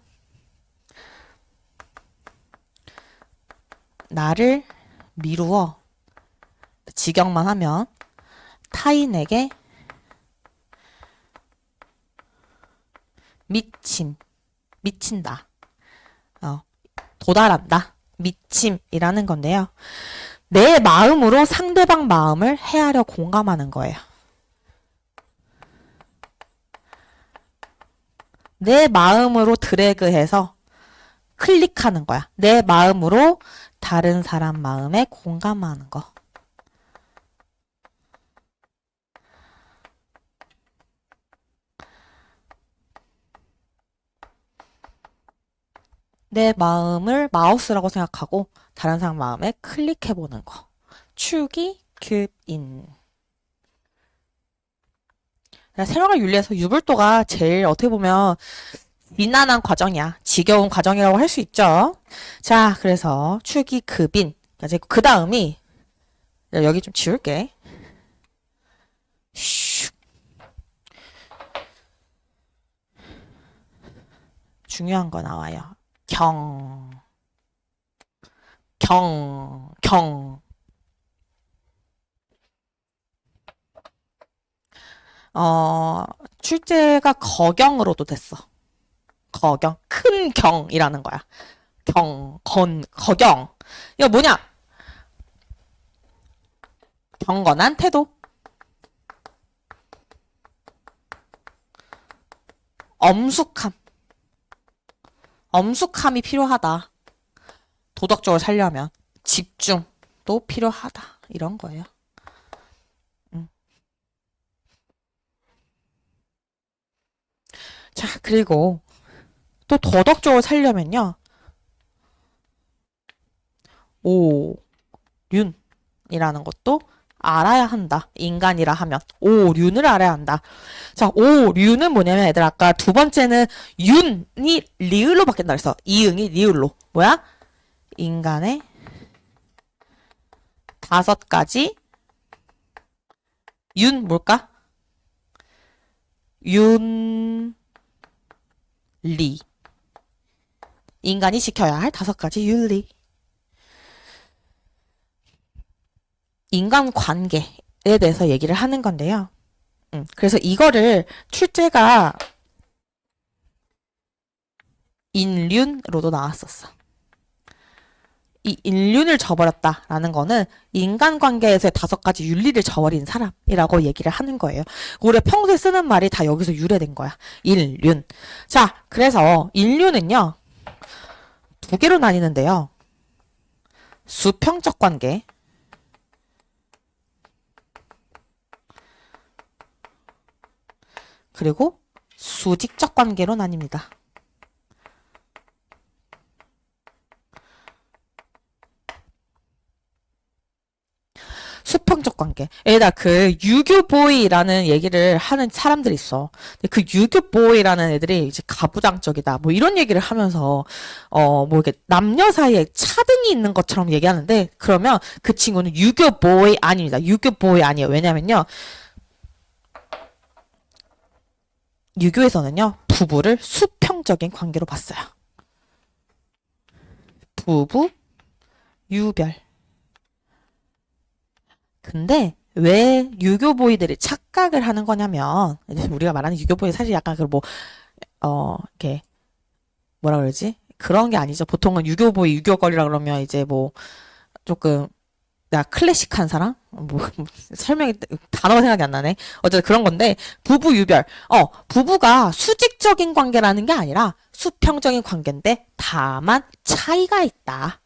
나를 미루어 직역만 하면 타인에게 미친다. 도달한다. 미침이라는 건데요. 내 마음으로 상대방 마음을 헤아려 공감하는 거예요. 내 마음으로 드래그해서 클릭하는 거야. 내 마음으로 다른 사람 마음에 공감하는 거. 내 마음을 마우스라고 생각하고 다른 사람 마음에 클릭해보는 거. 추기, 급인. 생활과 윤리에서 유불도가 제일 어떻게 보면 미난한 과정이야. 지겨운 과정이라고 할 수 있죠. 자, 그래서 추기, 급인. 그 다음이 여기 좀 지울게. 슉. 중요한 거 나와요. 경. 출제가 거경으로도 됐어. 거경. 큰 경이라는 거야. 거경. 이거 뭐냐? 경건한 태도. 엄숙함이 필요하다. 도덕적으로 살려면 집중도 필요하다. 이런 거예요. 자, 그리고 또 도덕적으로 살려면요. 오륜이라는 것도 알아야 한다. 인간이라 하면 오륜을 알아야 한다. 자, 오륜은 뭐냐면 애들 아까 두 번째는 윤이 리을로 바뀐다 그랬어. 이응이 리을로. 뭐야? 인간의 5가지 윤 뭘까? 윤리. 인간이 지켜야 할 5가지 윤리. 인간관계에 대해서 얘기를 하는 건데요. 그래서 이거를 출제가 인륜으로도 나왔었어. 이 인륜을 저버렸다라는 거는 인간관계에서의 5가지 윤리를 저버린 사람이라고 얘기를 하는 거예요. 우리가 평소에 쓰는 말이 다 여기서 유래된 거야. 인륜. 자, 그래서 인륜은요. 2개로 나뉘는데요. 수평적 관계 그리고 수직적 관계로 나뉩니다. 수평적 관계. 에다 그 유교보이라는 얘기를 하는 사람들이 있어. 근데 그 유교보이라는 애들이 이제 가부장적이다. 뭐 이런 얘기를 하면서 뭐 이렇게 남녀 사이에 차등이 있는 것처럼 얘기하는데 그러면 그 친구는 유교보이 아닙니다. 유교보이 아니에요. 왜냐면요. 유교에서는요. 부부를 수평적인 관계로 봤어요. 부부 유별. 근데 왜 유교보이들이 착각을 하는 거냐면 이제 우리가 말하는 유교보이 사실 약간 그 뭐 이렇게 뭐라 그러지? 그런 게 아니죠. 보통은 유교보이 유교걸이라 그러면 이제 뭐 조금 나 클래식한 사람? 뭐 설명이 단어가 생각이 안 나네. 어쨌든 그런 건데 부부 유별. 부부가 수직적인 관계라는 게 아니라 수평적인 관계인데 다만 차이가 있다.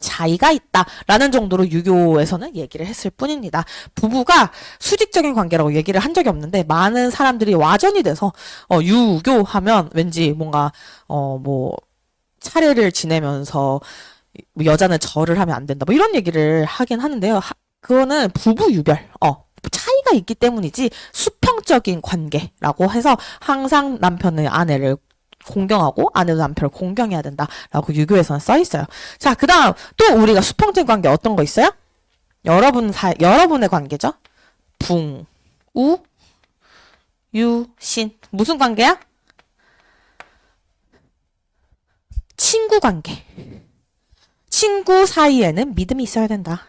차이가 있다라는 정도로 유교에서는 얘기를 했을 뿐입니다. 부부가 수직적인 관계라고 얘기를 한 적이 없는데 많은 사람들이 와전이 돼서 유교하면 왠지 뭔가 뭐 차례를 지내면서 여자는 절을 하면 안 된다 뭐 이런 얘기를 하긴 하는데요. 그거는 부부 유별 차이가 있기 때문이지 수평적인 관계라고 해서 항상 남편은 아내를 공경하고 아내도 남편을 공경해야 된다라고 유교에서는 써 있어요. 자, 그다음 또 우리가 수평적인 관계 어떤 거 있어요? 여러분의 관계죠. 붕, 우, 유, 신. 무슨 관계야? 친구 관계. 친구 사이에는 믿음이 있어야 된다.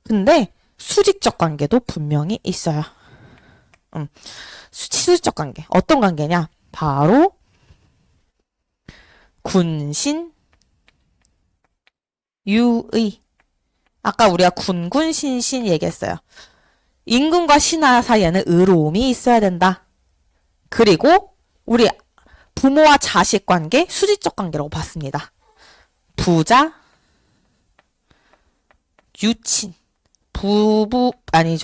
근데 수직적 관계도 분명히 있어요. 수직적 관계. 어떤 관계냐? 바로 군신, 유의. 아까 우리가 군군, 신신 얘기했어요. 임금과 신하 사이에는 의로움이 있어야 된다. 그리고 우리 부모와 자식 관계, 수직적 관계라고 봤습니다. 부자, 유친,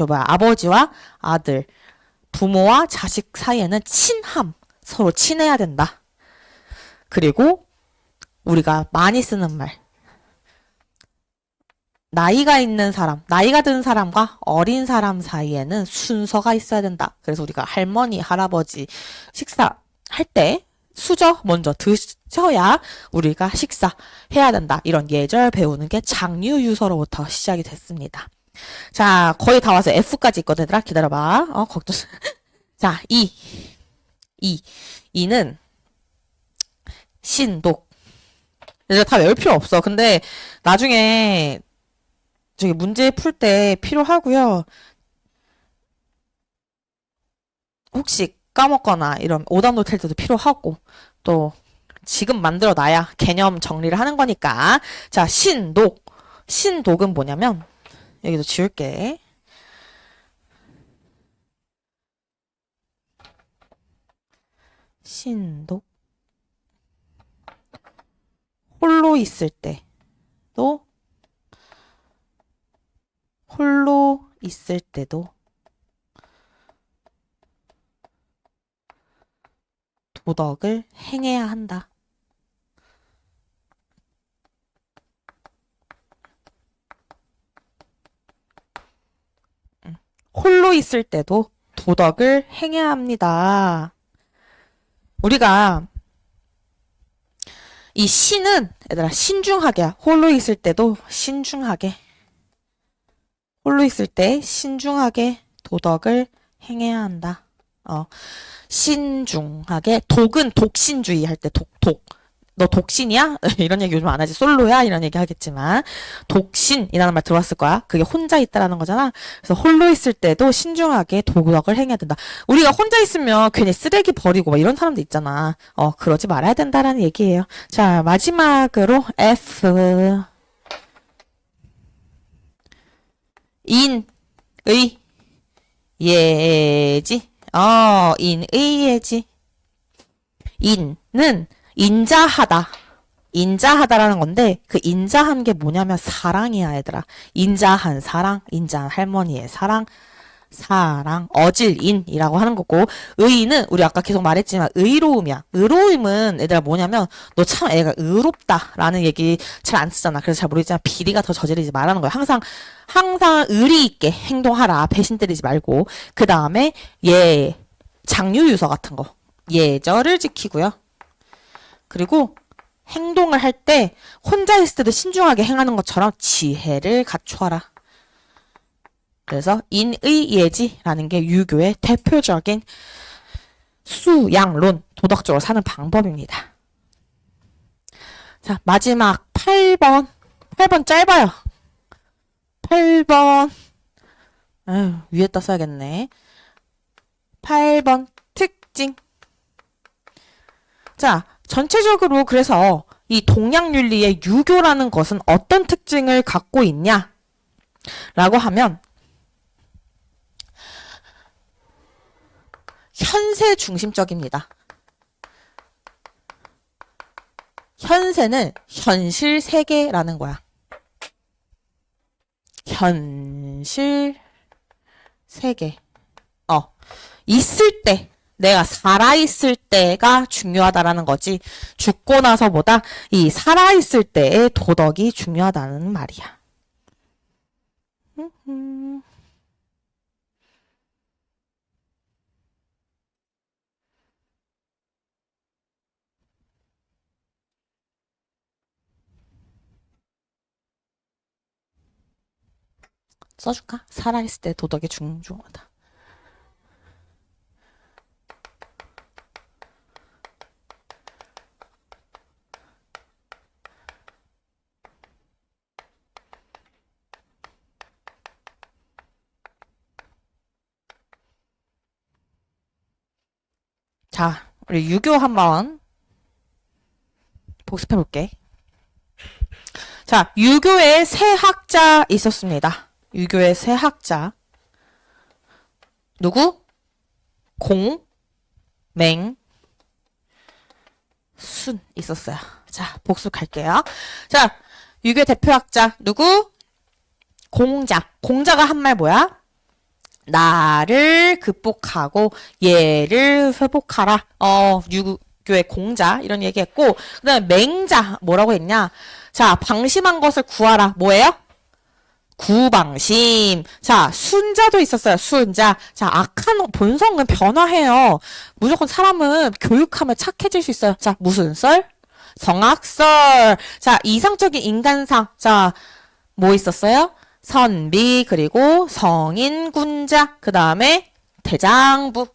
아버지와 아들, 부모와 자식 사이에는 친함, 서로 친해야 된다. 그리고 우리가 많이 쓰는 말. 나이가 있는 사람, 나이가 든 사람과 어린 사람 사이에는 순서가 있어야 된다. 그래서 우리가 할머니, 할아버지 식사할 때 수저 먼저 드셔야 우리가 식사해야 된다. 이런 예절 배우는 게 장유유서로부터 시작이 됐습니다. 자, 거의 다 와서 F까지 있거든, 얘들아. 기다려봐. 걱정. 자, 2는 신독. 이제 다 외울 필요 없어. 근데 나중에 저기 문제 풀 때 필요하고요. 혹시 까먹거나 이런 오답 노트 할 때도 필요하고 또 지금 만들어 놔야 개념 정리를 하는 거니까. 자, 신독. 신독은 뭐냐면 여기도 지울게. 신독. 홀로 있을 때도 도덕을 행해야 한다. 홀로 있을 때도 도덕을 행해야 합니다. 우리가 이 신은 얘들아 신중하게야. 홀로 있을 때도 신중하게. 홀로 있을 때 신중하게 도덕을 행해야 한다. 신중하게. 독은 독신주의 할 때 독. 너 독신이야? 이런 얘기 요즘 안 하지. 솔로야? 이런 얘기 하겠지만 독신이라는 말 들어봤을 거야. 그게 혼자 있다라는 거잖아. 그래서 홀로 있을 때도 신중하게 도덕을 행해야 된다. 우리가 혼자 있으면 괜히 쓰레기 버리고 막 이런 사람도 있잖아. 그러지 말아야 된다라는 얘기예요. 자, 마지막으로 F. 인의 예지. 인의 예지. 인은 인자하다. 인자하다라는 건데 그 인자한 게 뭐냐면 사랑이야 얘들아. 인자한 사랑, 인자한 할머니의 사랑, 어질인이라고 하는 거고 의는 우리 아까 계속 말했지만 의로움이야. 의로움은 얘들아 뭐냐면 너 참 애가 의롭다라는 얘기 잘 안 쓰잖아. 그래서 잘 모르겠지만 비리가 더 저지르지 말라는 거야. 항상 의리 있게 행동하라. 배신 때리지 말고. 그 다음에 장유유서 같은 거. 예절을 지키고요. 그리고 행동을 할 때 혼자 있을 때도 신중하게 행하는 것처럼 지혜를 갖추어라. 그래서 인의예지라는 게 유교의 대표적인 수양론, 도덕적으로 사는 방법입니다. 자, 마지막 8번. 8번 짧아요. 8번. 위에다 써야겠네. 8번 특징. 자, 전체적으로 그래서 이 동양윤리의 유교라는 것은 어떤 특징을 갖고 있냐? 라고 하면 현세 중심적입니다. 현세는 현실 세계라는 거야. 현실 세계. 있을 때, 내가 살아있을 때가 중요하다라는 거지. 죽고 나서보다 이 살아있을 때의 도덕이 중요하다는 말이야. 써줄까? 살아있을 때 도덕이 중요하다. 자, 우리 유교 한번 복습해 볼게. 자, 유교의 세 학자 있었습니다. 유교의 세 학자. 누구? 공, 맹, 순 있었어요. 자, 복습할게요. 자, 유교 대표학자 누구? 공자. 공자가 한 말 뭐야? 나를 극복하고 얘를 회복하라. 유교의 공자 이런 얘기했고 그 다음에 맹자 뭐라고 했냐? 자, 방심한 것을 구하라. 뭐예요? 구방심. 자, 순자도 있었어요. 순자. 자, 악한 본성은 변화해요. 무조건 사람은 교육하면 착해질 수 있어요. 자, 무슨 썰? 성악설. 자, 이상적인 인간상. 자, 뭐 있었어요? 선비, 그리고 성인군자, 그 다음에 대장부.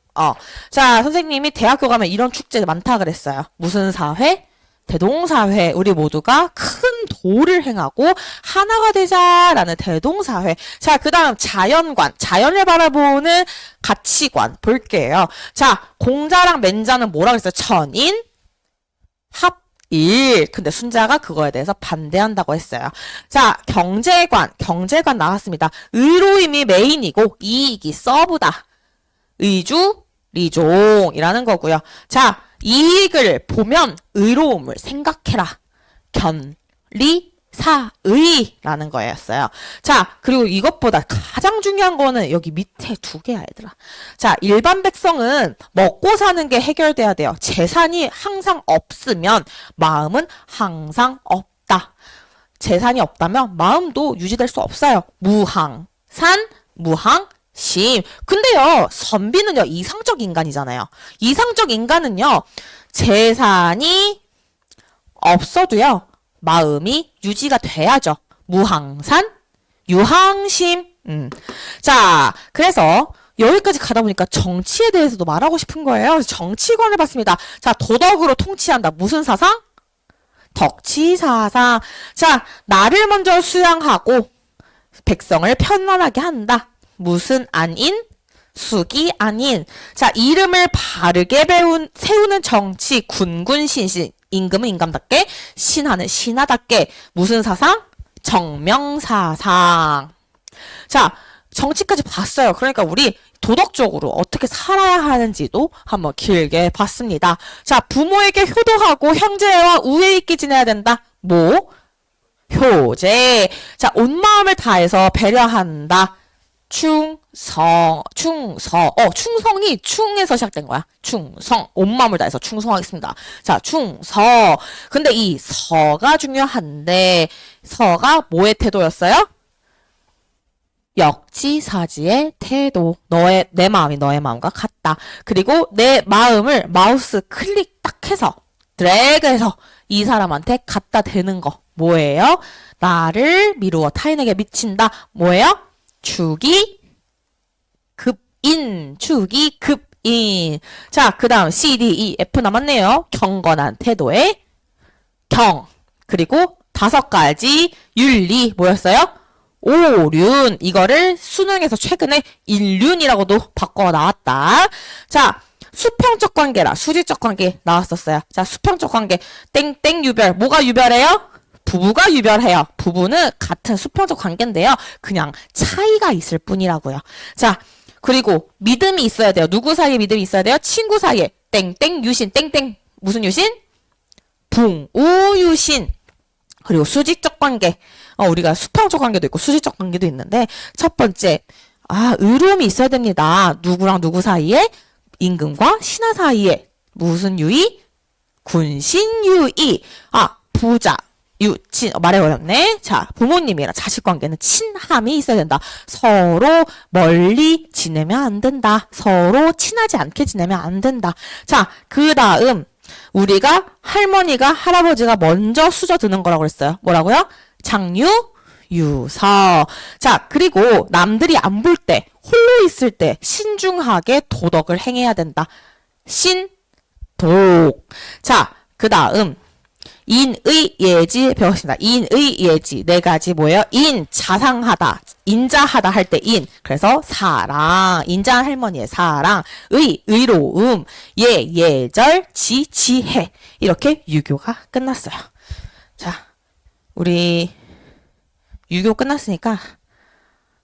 자, 선생님이 대학교 가면 이런 축제 많다 그랬어요. 무슨 사회? 대동사회. 우리 모두가 큰 도를 행하고 하나가 되자라는 대동사회. 자, 그 다음 자연관. 자연을 바라보는 가치관 볼게요. 자, 공자랑 맹자는 뭐라고 했어요? 천인, 합일. 근데 순자가 그거에 대해서 반대한다고 했어요. 자, 경제관 나왔습니다. 의로움이 메인이고 이익이 서브다. 의주, 리종이라는 거고요. 자, 이익을 보면 의로움을 생각해라. 견리, 사의라는 거였어요. 자, 그리고 이것보다 가장 중요한 거는 여기 밑에 두 개야, 얘들아. 자, 일반 백성은 먹고 사는 게 해결돼야 돼요. 재산이 항상 없으면 마음은 항상 없다. 재산이 없다면 마음도 유지될 수 없어요. 무항산, 무항심. 근데요, 선비는요, 이상적 인간이잖아요. 이상적 인간은요, 재산이 없어도요, 마음이 유지가 돼야죠. 무항산, 유항심. 자, 그래서 여기까지 가다 보니까 정치에 대해서도 말하고 싶은 거예요. 그래서 정치관을 봤습니다. 자, 도덕으로 통치한다. 무슨 사상? 덕치사상. 자, 나를 먼저 수양하고 백성을 편안하게 한다. 무슨 안인? 숙이 아닌. 자, 이름을 바르게 세우는 정치. 군군신신. 임금은 임금답게, 신하는 신하답게. 무슨 사상? 정명사상. 자, 정치까지 봤어요. 그러니까 우리 도덕적으로 어떻게 살아야 하는지도 한번 길게 봤습니다. 자, 부모에게 효도하고 형제와 우애 있게 지내야 된다. 뭐? 효제. 자, 온 마음을 다해서 배려한다. 충성이 충에서 시작된 거야. 충성. 온 마음을 다해서 충성하겠습니다. 자, 충서. 근데 이 서가 중요한데, 서가 뭐의 태도였어요? 역지사지의 태도. 내 마음이 너의 마음과 같다. 그리고 내 마음을 마우스 클릭 딱 해서, 드래그해서 이 사람한테 갖다 대는 거. 뭐예요? 나를 미루어 타인에게 미친다. 뭐예요? 축이 급인. 자, 그 다음 C, D, E, F 남았네요. 경건한 태도의 경. 그리고 5가지 윤리 뭐였어요? 오륜. 이거를 수능에서 최근에 인륜이라고도 바꿔 나왔다. 자, 수평적 관계라 수직적 관계 나왔었어요. 자, 수평적 관계 땡땡 유별. 뭐가 유별해요? 부부가 유별해요. 부부는 같은 수평적 관계인데요. 그냥 차이가 있을 뿐이라고요. 자, 그리고 믿음이 있어야 돼요. 누구 사이에 믿음이 있어야 돼요? 친구 사이에 땡땡 유신 땡땡 무슨 유신? 붕우유신. 그리고 수직적 관계. 우리가 수평적 관계도 있고 수직적 관계도 있는데 첫 번째 의로움이 있어야 됩니다. 누구랑 누구 사이에? 임금과 신하 사이에 무슨 유의? 군신유의. 부자 유친 말해버렸네. 자, 부모님이랑 자식 관계는 친함이 있어야 된다. 서로 멀리 지내면 안 된다. 서로 친하지 않게 지내면 안 된다. 자, 그 다음 우리가 할머니가 할아버지가 먼저 수저 드는 거라고 그랬어요. 뭐라고요? 장유 유서. 자, 그리고 남들이 안 볼 때, 홀로 있을 때 신중하게 도덕을 행해야 된다. 신독. 자, 그 다음 인의 예지 배웠습니다. 인의 예지 4가지 뭐예요? 인 자상하다, 인자하다 할 때 인. 그래서 사랑, 인자한 할머니의 사랑, 의로움, 예절, 지혜. 이렇게 유교가 끝났어요. 자, 우리 유교 끝났으니까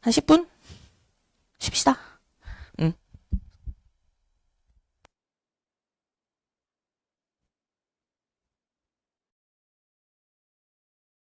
한 10분 쉽시다.